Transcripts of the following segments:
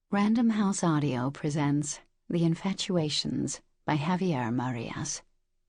Random House Audio presents The Infatuations by Javier Marías,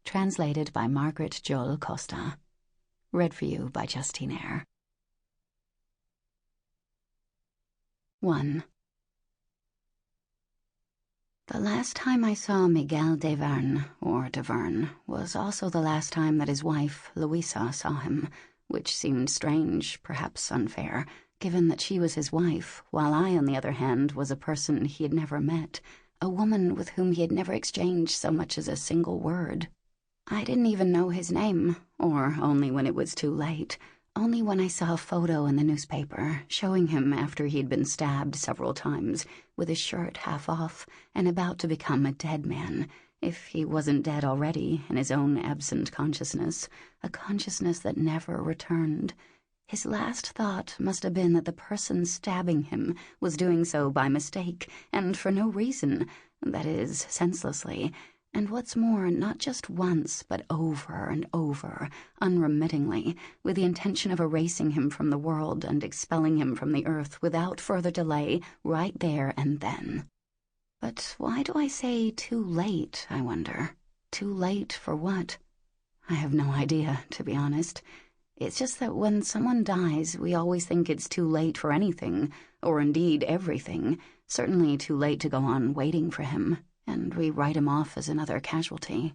translated by Margaret Joel Costa. Read for you by Justine Eyre. 1. The last time I saw Miguel de Verne, or de Verne, was also the last time that his wife, Louisa, saw him, which seemed strange, perhaps unfair, given that she was his wife, while I, on the other hand, was a person he had never met, a woman with whom he had never exchanged so much as a single word. I didn't even know his name, or only when it was too late, only when I saw a photo in the newspaper showing him after he'd been stabbed several times, with his shirt half off, and about to become a dead man, if he wasn't dead already in his own absent consciousness, a consciousness that never returned. His last thought must have been that the person stabbing him was doing so by mistake, and for no reason, that is, senselessly, and what's more, not just once, but over and over, unremittingly, with the intention of erasing him from the world and expelling him from the earth without further delay, right there and then. But why do I say too late, I wonder? Too late for what? I have no idea, to be honest. It's just that when someone dies, we always think it's too late for anything, or indeed everything, certainly too late to go on waiting for him, and we write him off as another casualty.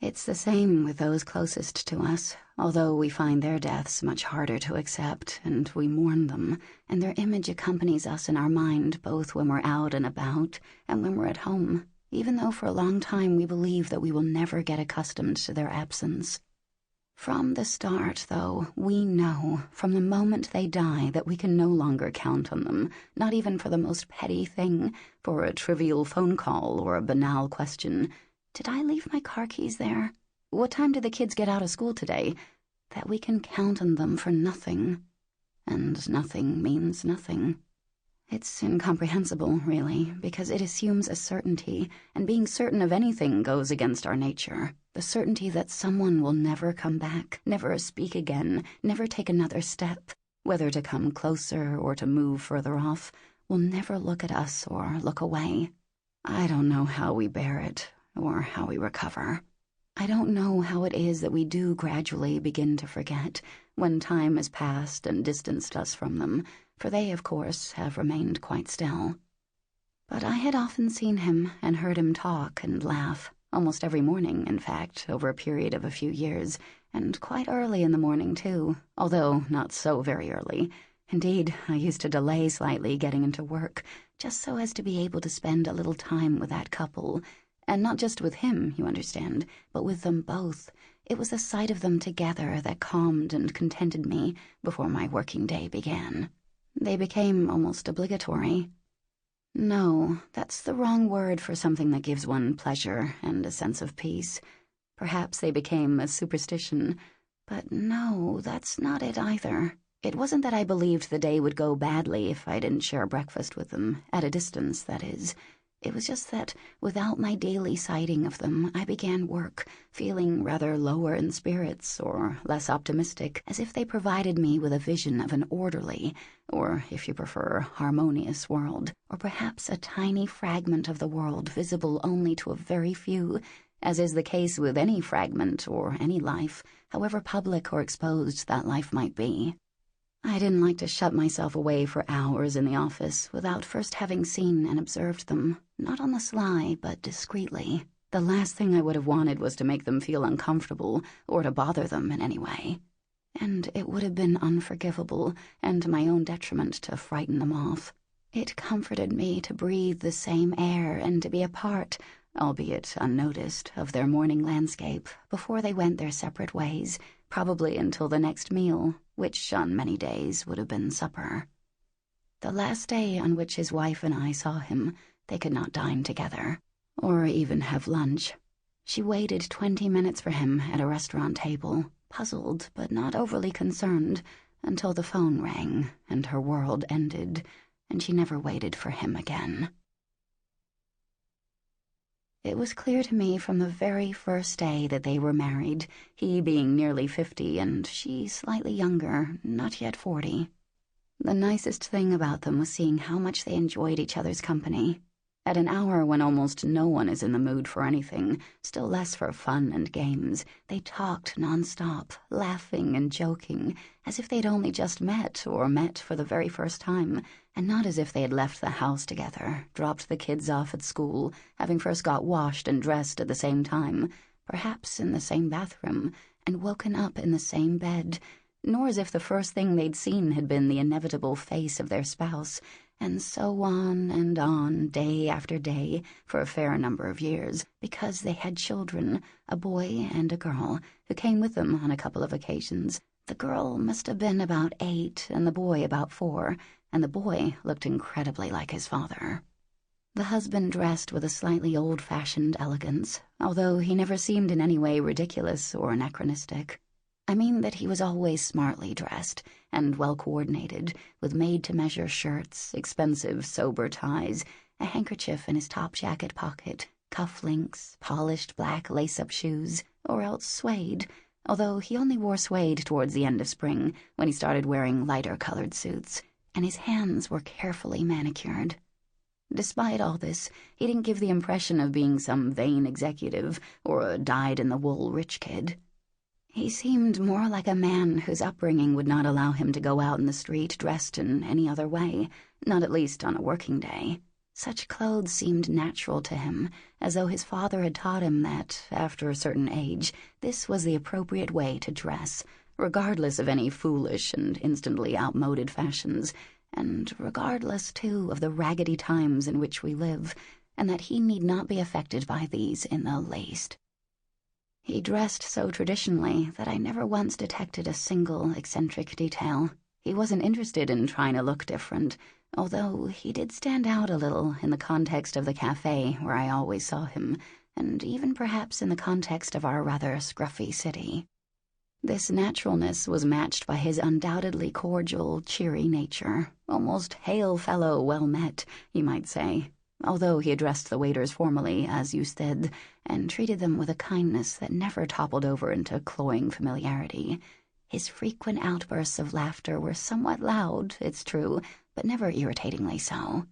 It's the same with those closest to us, although we find their deaths much harder to accept, and we mourn them, and their image accompanies us in our mind both when we're out and about and when we're at home, even though for a long time we believe that we will never get accustomed to their absence. From the start, though, we know, from the moment they die, that we can no longer count on them, not even for the most petty thing, for a trivial phone call or a banal question. Did I leave my car keys there? What time did the kids get out of school today? That we can count on them for nothing. And nothing means nothing. It's incomprehensible, really, because it assumes a certainty, and being certain of anything goes against our nature. The certainty that someone will never come back, never speak again, never take another step, whether to come closer or to move further off, will never look at us or look away. I don't know how we bear it, or how we recover. I don't know how it is that we do gradually begin to forget, when time has passed and distanced us from them, for they, of course, have remained quite still. But I had often seen him and heard him talk and laugh, almost every morning, in fact, over a period of a few years, and quite early in the morning, too, although not so very early. Indeed, I used to delay slightly getting into work, just so as to be able to spend a little time with that couple, and not just with him, you understand, but with them both. It was the sight of them together that calmed and contented me before my working day began. They became almost obligatory. No, that's the wrong word for something that gives one pleasure and a sense of peace. Perhaps they became a superstition, but no, that's not it either. It wasn't that I believed the day would go badly if I didn't share breakfast with them, at a distance, that is. It was just that, without my daily sighting of them, I began work, feeling rather lower in spirits or less optimistic, as if they provided me with a vision of an orderly, or, if you prefer, harmonious world, or perhaps a tiny fragment of the world visible only to a very few, as is the case with any fragment or any life, however public or exposed that life might be. I didn't like to shut myself away for hours in the office without first having seen and observed them, not on the sly, but discreetly. The last thing I would have wanted was to make them feel uncomfortable or to bother them in any way. And it would have been unforgivable and to my own detriment to frighten them off. It comforted me to breathe the same air and to be a part, albeit unnoticed, of their morning landscape before they went their separate ways, probably until the next meal, which on many days would have been supper. The last day on which his wife and I saw him, they could not dine together, or even have lunch. She waited 20 minutes for him at a restaurant table, puzzled but not overly concerned, until the phone rang and her world ended, and she never waited for him again. It was clear to me from the very first day that they were married, he being nearly 50 and she slightly younger, not yet 40. The nicest thing about them was seeing how much they enjoyed each other's company. At an hour when almost no one is in the mood for anything, still less for fun and games, they talked nonstop, laughing and joking, as if they'd only just met or met for the very first time, and not as if they had left the house together, dropped the kids off at school, having first got washed and dressed at the same time, perhaps in the same bathroom, and woken up in the same bed, nor as if the first thing they'd seen had been the inevitable face of their spouse, and so on, day after day, for a fair number of years, because they had children, a boy and a girl, who came with them on a couple of occasions. The girl must have been about 8 and the boy about 4, and the boy looked incredibly like his father. The husband dressed with a slightly old-fashioned elegance, although he never seemed in any way ridiculous or anachronistic. I mean that he was always smartly dressed and well-coordinated, with made-to-measure shirts, expensive, sober ties, a handkerchief in his top jacket pocket, cufflinks, polished black lace-up shoes, or else suede, although he only wore suede towards the end of spring, when he started wearing lighter-colored suits, and his hands were carefully manicured. Despite all this, he didn't give the impression of being some vain executive or a dyed-in-the-wool rich kid. He seemed more like a man whose upbringing would not allow him to go out in the street dressed in any other way, not at least on a working day. Such clothes seemed natural to him, as though his father had taught him that, after a certain age, this was the appropriate way to dress, regardless of any foolish and instantly outmoded fashions, and regardless, too, of the raggedy times in which we live, and that he need not be affected by these in the least. He dressed so traditionally that I never once detected a single eccentric detail. He wasn't interested in trying to look different, although he did stand out a little in the context of the café where I always saw him, and even perhaps in the context of our rather scruffy city. This naturalness was matched by his undoubtedly cordial, cheery nature, almost hail fellow well met, you might say, although he addressed the waiters formally as Justine and treated them with a kindness that never toppled over into cloying familiarity. His frequent outbursts of laughter were somewhat loud, it's true, but never irritatingly so.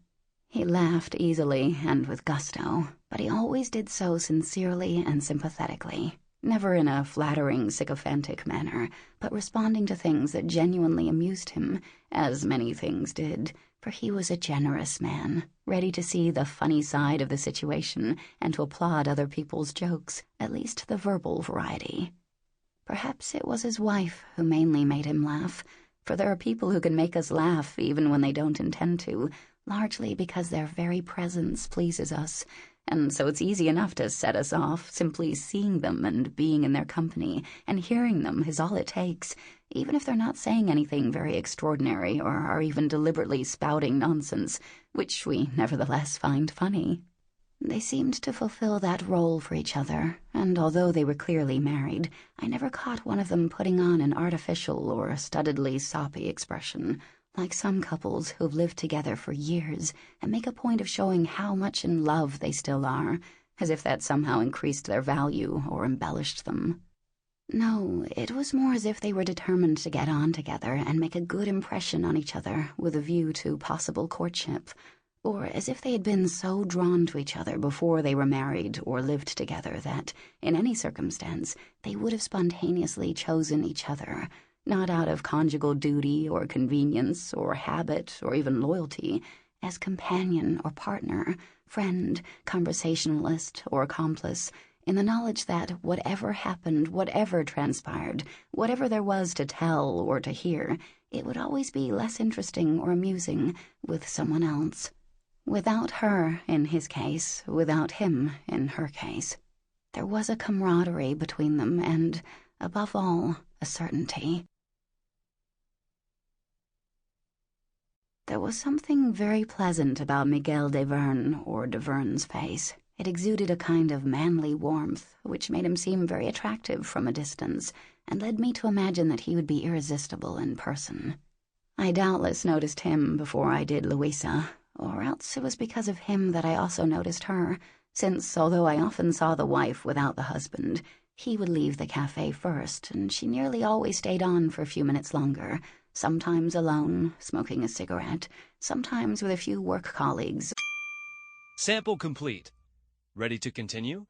He laughed easily and with gusto, but he always did so sincerely and sympathetically, never in a flattering, sycophantic manner, but responding to things that genuinely amused him, as many things did, for he was a generous man, ready to see the funny side of the situation and to applaud other people's jokes, at least the verbal variety. Perhaps it was his wife who mainly made him laugh, for there are people who can make us laugh even when they don't intend to, largely because their very presence pleases us, and so it's easy enough to set us off. Simply seeing them and being in their company and hearing them is all it takes, even if they're not saying anything very extraordinary or are even deliberately spouting nonsense, which we nevertheless find funny. They seemed to fulfill that role for each other, and although they were clearly married, I never caught one of them putting on an artificial or studiedly soppy expression, like some couples who've lived together for years and make a point of showing how much in love they still are, as if that somehow increased their value or embellished them. No, it was more as if they were determined to get on together and make a good impression on each other with a view to possible courtship, or as if they had been so drawn to each other before they were married or lived together that, in any circumstance, they would have spontaneously chosen each other, not out of conjugal duty or convenience or habit or even loyalty, as companion or partner, friend, conversationalist or accomplice, in the knowledge that whatever happened, whatever transpired, whatever there was to tell or to hear, it would always be less interesting or amusing with someone else. Without her, in his case, without him, in her case. There was a camaraderie between them and, above all, a certainty. There was something very pleasant about Miguel de Verne or de Verne's face. It exuded a kind of manly warmth, which made him seem very attractive from a distance, and led me to imagine that he would be irresistible in person. I doubtless noticed him before I did Louisa, or else it was because of him that I also noticed her, since, although I often saw the wife without the husband, he would leave the café first, and she nearly always stayed on for a few minutes longer, sometimes alone, smoking a cigarette, sometimes with a few work colleagues. Sample complete. Ready to continue?